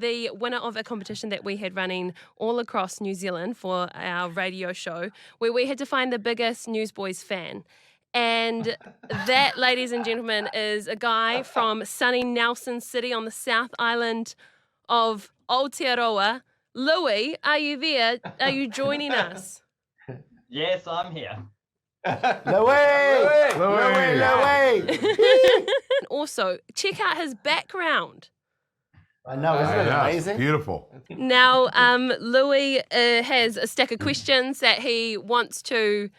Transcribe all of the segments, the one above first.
the winner of a competition that we had running all across New Zealand for our radio show, where we had to find the biggest Newsboys fan. And that, ladies and gentlemen, is a guy from sunny Nelson City on the South Island of Aotearoa. Louis, are you there? Are you joining us? Yes, I'm here. Louis! And also, check out his background. I know, isn't it amazing? Beautiful. Now, Louis has a stack of questions that he wants to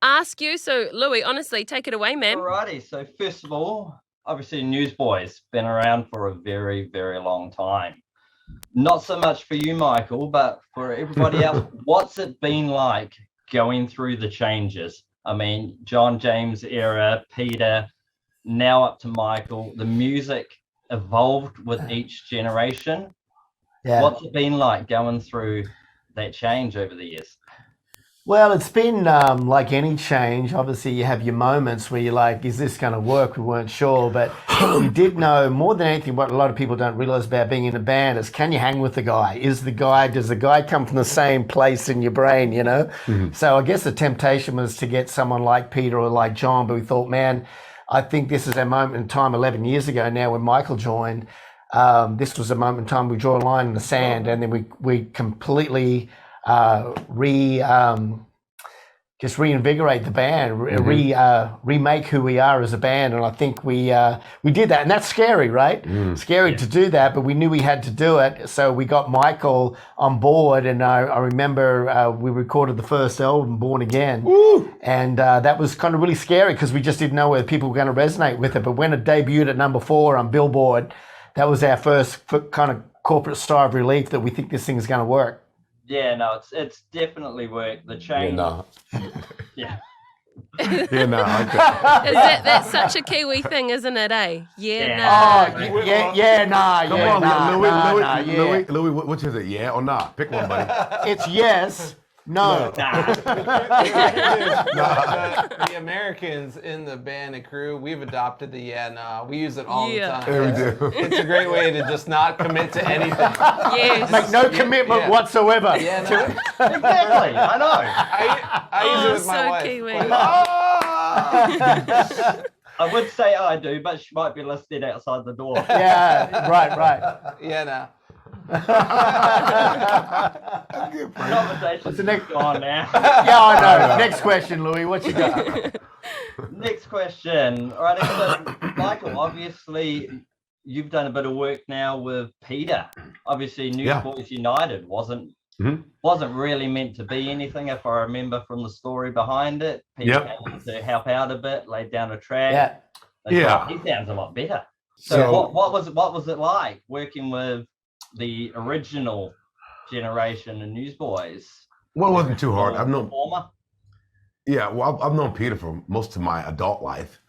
ask you. So, Louis, honestly, take it away, man. Alrighty, so first of all, obviously Newsboys been around for a very, very long time. Not so much for you, Michael, but for everybody else, what's it been like going through the changes? I mean, John James era, Peter, now up to Michael. The music evolved with each generation. Yeah. What's it been like going through that change over the years? Well, it's been like any change. Obviously, you have your moments where you're like, is this going to work? We weren't sure. But we did know more than anything what a lot of people don't realize about being in a band is, can you hang with the guy? Does the guy come from the same place in your brain, you know? Mm-hmm. So I guess the temptation was to get someone like Peter or like John, but we thought, man, I think this is our moment in time 11 years ago now when Michael joined. This was a moment in time we draw a line in the sand, and then we completely just reinvigorate the band, remake who we are as a band. And I think we did that, and that's scary, right? Scary to do that, but we knew we had to do it. So we got Michael on board, and I remember we recorded the first album, Born Again. Woo! And that was kind of really scary because we just didn't know whether people were going to resonate with it. But when it debuted at number 4 on Billboard, that was our first kind of corporate sigh of relief that we think this thing is going to work. Yeah, no, it's definitely worked. The change. Yeah. Yeah, no. That's such a Kiwi thing, isn't it? Eh? Louis, which is it? Yeah or nah? Pick one, buddy. It's yes. No. The Americans in the band and crew, we've adopted the we use it all the time. Yeah, we do. It's a great way to just not commit to anything. Yes. Make no commitment whatsoever. Yeah, no. Exactly, I know. I use it with my wife. Kiwi. I would say I do, but she might be listening outside the door. Yeah, right. Yeah, no. Conversation's gone now. Yeah, I know. Next question, Louis. What you got? Next question. All right, so Michael, obviously you've done a bit of work now with Peter. Obviously, Newsboys United wasn't really meant to be anything, if I remember from the story behind it. Peter came to help out a bit, laid down a track. Yeah. He sounds a lot better. So what was it like working with the original generation of Newsboys? Well, it wasn't too hard. I've known Peter for most of my adult life.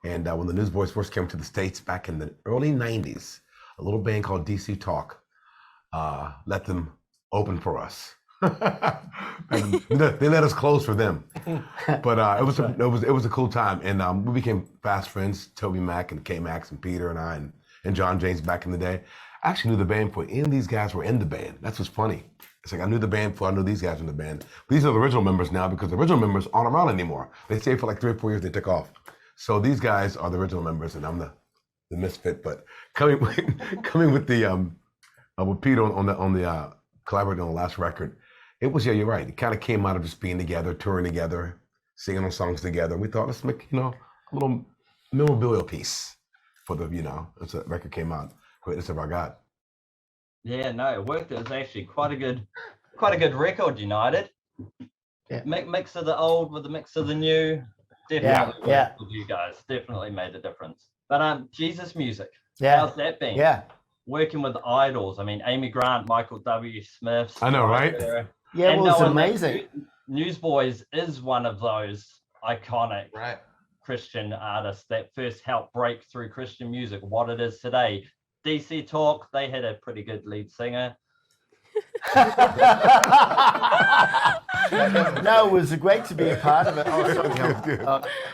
And when the Newsboys first came to the States back in the early 90s, a little band called DC Talk let them open for us. And they let us close for them. But it was a cool time. And we became fast friends, Toby Mac and K-Max and Peter and I and John James back in the day. I actually knew the band before any of these guys were in the band. That's what's funny. It's like I knew the band before I knew these guys in the band. These are the original members now because the original members aren't around anymore. They stayed for like 3 or 4 years, they took off. So these guys are the original members and I'm the misfit. But coming with the with Pete on the collaborating on the last record, it was, you're right. It kind of came out of just being together, touring together, singing on songs together. We thought, let's make, a little memorabilia piece for the, as the record came out. Greatness of Our God. Yeah, no, it worked. It was actually quite a good record, United. Yeah. Mix of the old with the mix of the new. Definitely worked with you guys. Definitely made a difference. But Jesus music. Yeah. How's that been? Yeah. Working with idols. I mean, Amy Grant, Michael W. Smith. I know, right? Yeah, it was amazing. Newsboys is one of those iconic Christian artists that first helped break through Christian music, what it is today. DC Talk, they had a pretty good lead singer. No, it was great to be a part of it.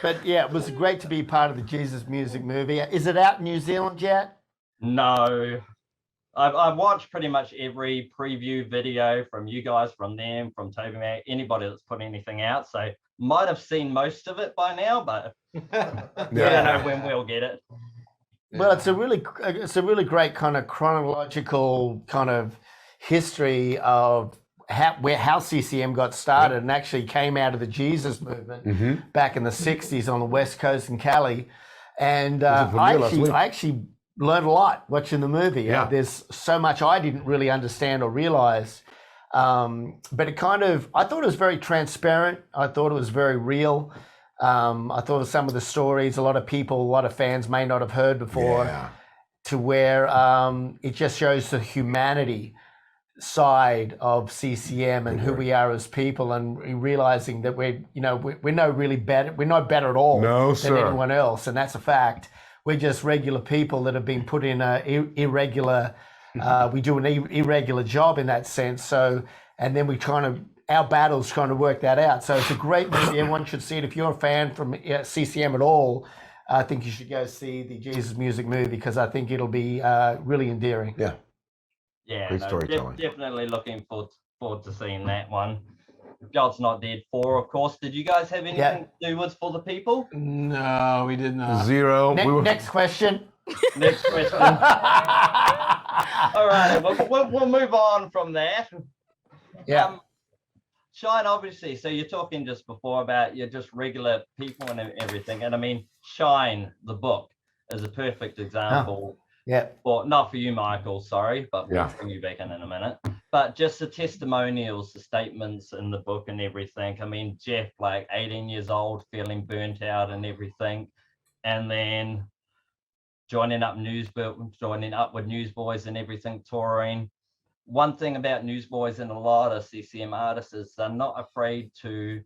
But yeah, it was great to be part of the Jesus Music movie. Is it out in New Zealand yet? No. I've watched pretty much every preview video from you guys, from them, from Toby Mac, anybody that's put anything out. So might have seen most of it by now, but we don't know when we'll get it. Well, it's a really great kind of chronological kind of history of how CCM got started, and actually came out of the Jesus movement back in the 60s on the West Coast in Cali. And I actually learned a lot watching the movie. Yeah. There's so much I didn't really understand or realize. But I thought it was very transparent. I thought it was very real. I thought some of the stories, a lot of fans may not have heard before, to where it just shows the humanity side of CCM and who we are as people, and realizing that we're no better at all than anyone else, and that's a fact. We're just regular people that have been put in a irregular. We do an irregular job in that sense. So, and then our battles trying to work that out. So it's a great movie. Everyone should see it. If you're a fan from CCM at all, I think you should go see the Jesus Music movie, because I think it'll be really endearing. Yeah, Great storytelling. Definitely looking forward to seeing that one. God's Not Dead 4, of course. Did you guys have anything to do with For the People? No, we did not. Zero. Next question. Next question. All right, we'll move on from that. Yeah. Shine, obviously, so you're talking just before about you're just regular people and everything. And I mean, Shine, the book, is a perfect example. Yeah. Well, not for you, Michael, sorry, but we'll bring you back in a minute. But just the testimonials, the statements in the book and everything. I mean, Jeff, like 18 years old, feeling burnt out and everything. And then joining up with Newsboys and everything, touring. One thing about Newsboys and a lot of CCM artists is they're not afraid to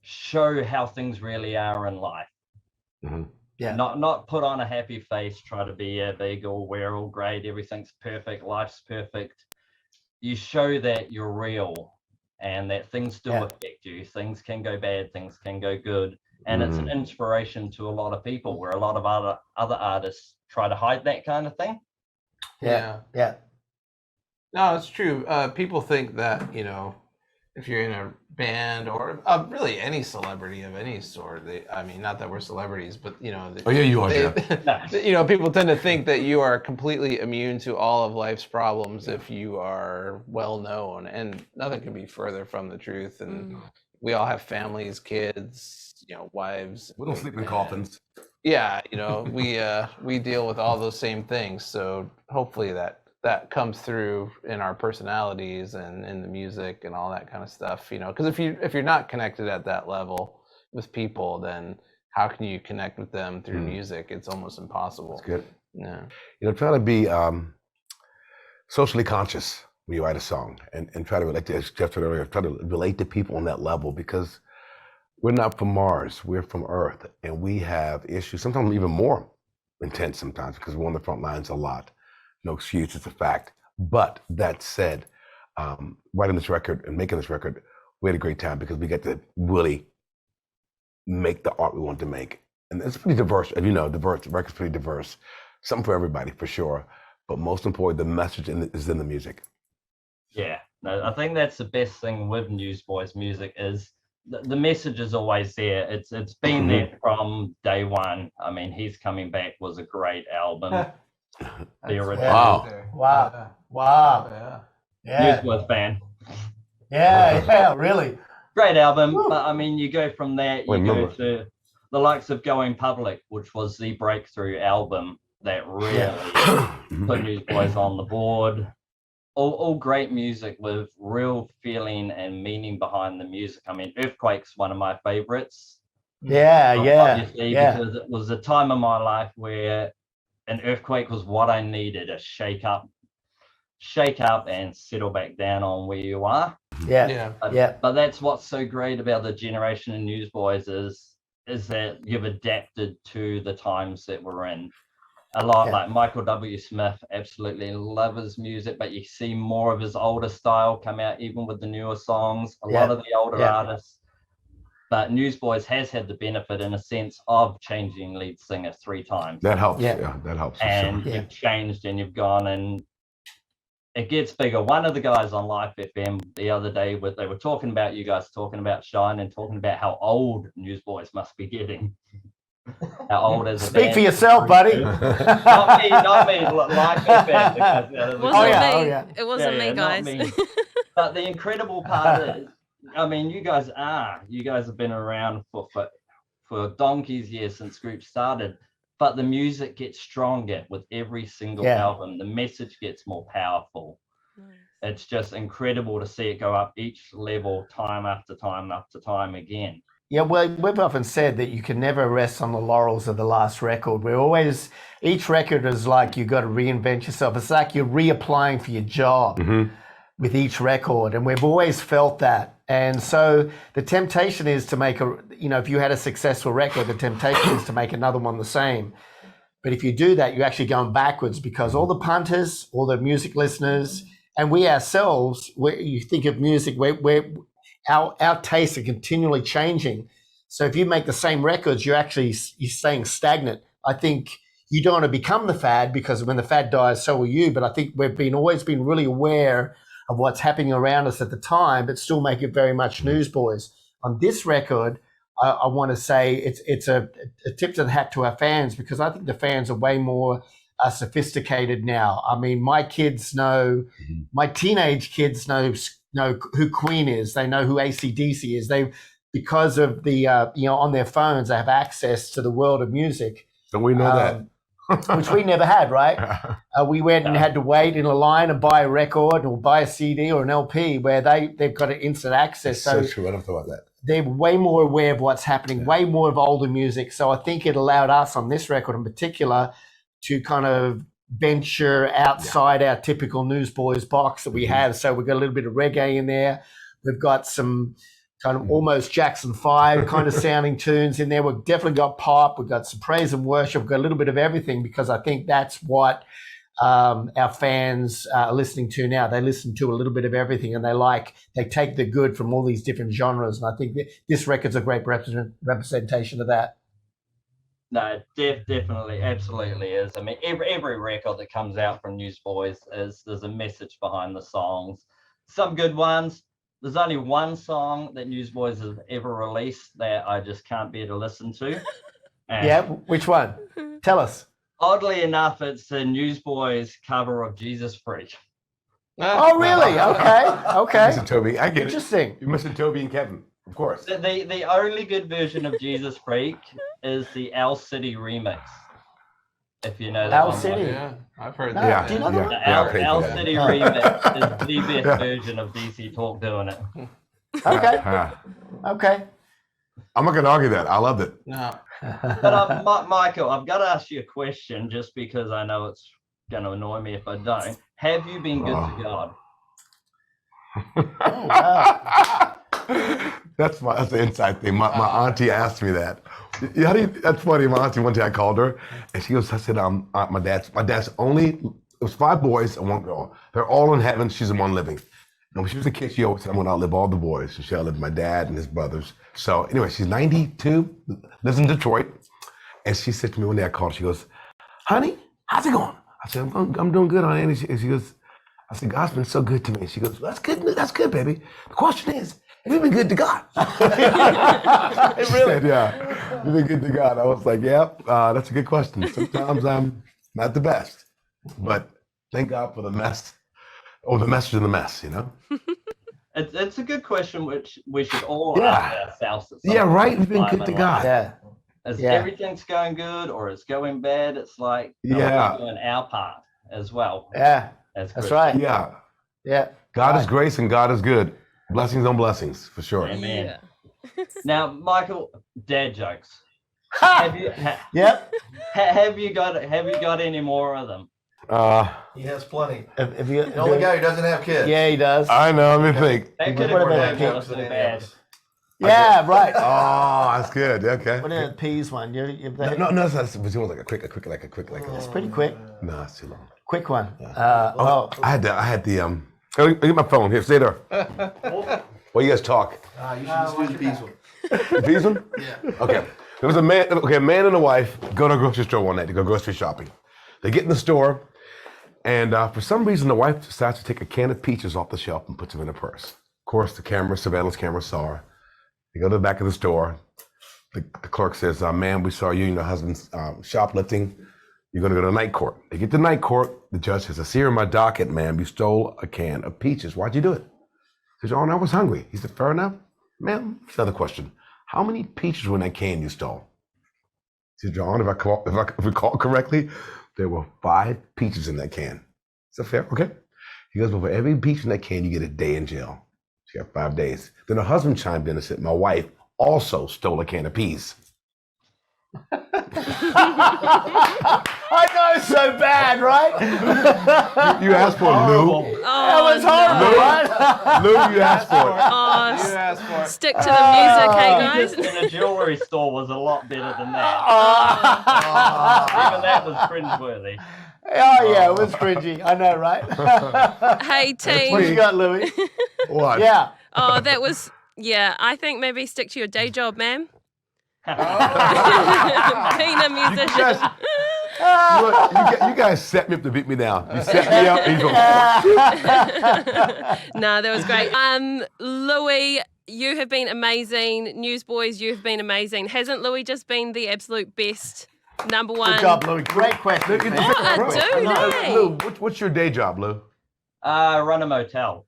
show how things really are in life. Yeah. Not put on a happy face, try to be a big, or we're all great, everything's perfect, life's perfect. You show that you're real and that things do affect you. Things can go bad, things can go good. And it's an inspiration to a lot of people, where a lot of other artists try to hide that kind of thing. Yeah. No, it's true. People think that, if you're in a band or really any celebrity of any sort, not that we're celebrities, but you are, Jeff. People tend to think that you are completely immune to all of life's problems if you are well known, and nothing can be further from the truth. And we all have families, kids, wives. We don't sleep in coffins. Yeah, we deal with all those same things. So hopefully that comes through in our personalities and in the music and all that kind of stuff, because if you're not connected at that level with people, then how can you connect with them through music? It's almost impossible. That's good. Yeah. Try to be socially conscious when you write a song, and try to relate to, as Jeff said earlier, try to relate to people on that level, because we're not from Mars, we're from Earth, and we have issues, sometimes even more intense sometimes, because we're on the front lines a lot. No excuse, it's a fact. But that said, writing this record and making this record, we had a great time, because we get to really make the art we want to make. And it's pretty diverse, as you know, the record's pretty diverse. Something for everybody, for sure. But most importantly, the message is in the music. Yeah, no, I think that's the best thing with Newsboys music is the message is always there. It's been there from day one. I mean, He's Coming Back was a great album. The original. Wow. Yeah. Newsboys fan. Yeah, really. Great album. But I mean, you go from that, you go to the likes of Going Public, which was the breakthrough album that really put Newsboys on the board. All great music with real feeling and meaning behind the music. I mean, Earthquake's one of my favorites. Obviously, because it was a time in my life where an earthquake was what I needed, a shake up and settle back down on where you are. But that's what's so great about the generation of Newsboys is that you've adapted to the times that we're in. A lot like Michael W. Smith, absolutely love his music, but you see more of his older style come out even with the newer songs. A lot of the older artists. But Newsboys has had the benefit, in a sense, of changing lead singer 3 times. That helps. Yeah, that helps. And you've changed and you've gone and it gets bigger. One of the guys on Live FM the other day, they were talking about you guys talking about Shine and talking about how old Newsboys must be getting. How old is it? Speak for yourself, buddy. Not me. Live FM. Because, It wasn't me, guys. Not me. But the incredible part is, I mean, you guys have been around for donkey's years since group started. But the music gets stronger with every single album. The message gets more powerful. Nice. It's just incredible to see it go up each level time after time after time again. Yeah, well, we've often said that you can never rest on the laurels of the last record. Each record is like you've got to reinvent yourself. It's like you're reapplying for your job with each record. And we've always felt that. And so the temptation is to make if you had a successful record, the temptation is to make another one the same. But if you do that, you're actually going backwards because all the punters, all the music listeners, and we ourselves, you think of music, our tastes are continually changing. So if you make the same records, you're staying stagnant. I think you don't want to become the fad because when the fad dies, so will you. But I think we've always been really aware of what's happening around us at the time, but still make it very much Newsboys. On this record, I want to say it's a tip to the hat to our fans because I think the fans are way more sophisticated now. I mean, my kids know, my teenage kids know who Queen is. They know who AC/DC is. Because of the on their phones, they have access to the world of music. So we know that. Which we never had, right? We went and had to wait in a line and buy a record or buy a CD or an LP where they've got an instant access. So true. I don't thought about that. They're way more aware of what's happening, way more of older music. So I think it allowed us on this record in particular to kind of venture outside our typical Newsboys box that we have. So we've got a little bit of reggae in there. We've got some kind of almost Jackson 5 kind of sounding tunes in there. We've definitely got pop. We've got some praise and worship. We've got a little bit of everything because I think that's what our fans are listening to now. They listen to a little bit of everything and they take the good from all these different genres. And I think this record's a great representation of that. No, definitely, absolutely is. I mean, every record that comes out from Newsboys there's a message behind the songs. Some good ones. There's only one song that Newsboys has ever released that I just can't bear to listen to. Yeah, which one? Tell us. Oddly enough, it's a Newsboys cover of Jesus Freak. Oh, really? Okay. Missing Toby, I get Interesting. You're missing Toby and Kevin, of course. The only good version of Jesus Freak is the Owl City remix. If you know that Owl one. City. Yeah, I've heard No, that. do you know The that? Owl City remix is the best version of DC Talk doing it. Okay. I'm not going to argue that. I loved it. No. But Michael, I've got to ask you a question just because I know it's going to annoy me if I don't. Have you been good to God? Oh, wow. That's the inside thing. My auntie asked me that. That's funny. My auntie, one day I called her and she goes, I said, my dad's only, it was 5 boys and 1 girl. They're all in heaven. She's the one living. And when she was a kid, she always said, I'm going to outlive all the boys. So she outlived my dad and his brothers. So anyway, she's 92, lives in Detroit. And she said to me one day I called, she goes, honey, how's it going? I said, I'm doing good, honey. And she goes, I said, God's been so good to me. She goes, well, that's good, baby. The question is, have you been good to God? She said, yeah, you've been good to God. I was like, yeah, that's a good question. Sometimes I'm not the best, but thank God for the mess, or the message in the mess, you know? It's a good question, which we should all ask ourselves. Yeah, right. We've been good to God. Yeah. As everything's going good or it's going bad, it's like we're doing our part as well. Yeah. As That's Christians. right. Yeah. Yeah. God is grace and God is good. Blessings on blessings, for sure. Amen. Now, Michael, dad jokes. Ha! Have you got any more of them? He has plenty. Have you, The only guy who doesn't have kids. Yeah, he does. I know. Let me think. They could What have about been jokes so than any bad. of us. Yeah, right. Oh, that's good. Okay. What about the peas one? No, that's like a quick. It's pretty quick. No, it's too long. Quick one. I had the oh, get my phone here. Stay there. Well, you guys talk. You should just do the peas one. The peas one? Yeah. Okay. There was a man and a wife go to a grocery store one night to go grocery shopping. They get in the store, And for some reason, the wife decides to take a can of peaches off the shelf and puts them in her purse. Of course, the surveillance camera saw her. They go to the back of the store. The clerk says, ma'am, we saw you and your husband shoplifting. You're going to go to night court. They get to night court. The judge says, I see here in my docket, ma'am, you stole a can of peaches. Why'd you do it? He says, I was hungry. He said, fair enough. Ma'am, here's another question. How many peaches were in that can you stole? He said, Your Honor, if I recall correctly, there were 5 peaches in that can. Is that fair? Okay. He goes, well, for every peach in that can, you get a day in jail. She got 5 days. Then her husband chimed in and said, my wife also stole a can of peas. I know, so bad, right? You asked for it, Lou. That was horrible, right? Lou, you asked for it. Oh, You asked for it. stick to the music, hey guys. In a jewelry store was a lot better than that. Even that was cringeworthy. Oh, yeah, it was cringy. I know, right? Hey team. What you got, Louis? What? Yeah. Oh, that was, yeah, I think maybe stick to your day job, ma'am. Being a musician. You guys set me up to beat me down. You set me up. And you go, No, that was great. Louis, you have been amazing. Newsboys, you have been amazing. Hasn't Louis just been the absolute best? Number one. Good job, Louis. Great question. What a dude, eh? Lou, what's your day job, Lou? Run a motel.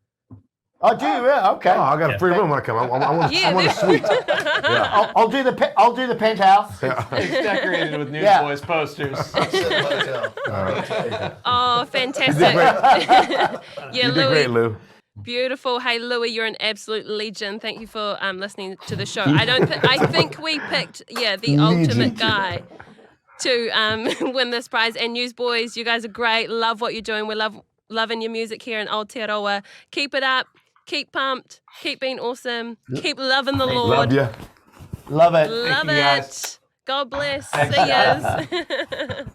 Oh, do you? Yeah, okay. Oh, I got a free room when I come. I want a suite. Yeah. I'll do the penthouse. It's decorated with Yeah. Newsboys posters. Oh, fantastic. Yeah, You did great, Lou. Beautiful. Hey, Louis, you're an absolute legend. Thank you for listening to the show. I think we picked, the ultimate guy to win this prize. And Newsboys, you guys are great. Love what you're doing. We're loving your music here in Aotearoa. Keep it up. Keep pumped. Keep being awesome. Keep loving the Lord. Love you. Love it. Love Thank you, it. guys. God bless. Thanks, See guys. yous.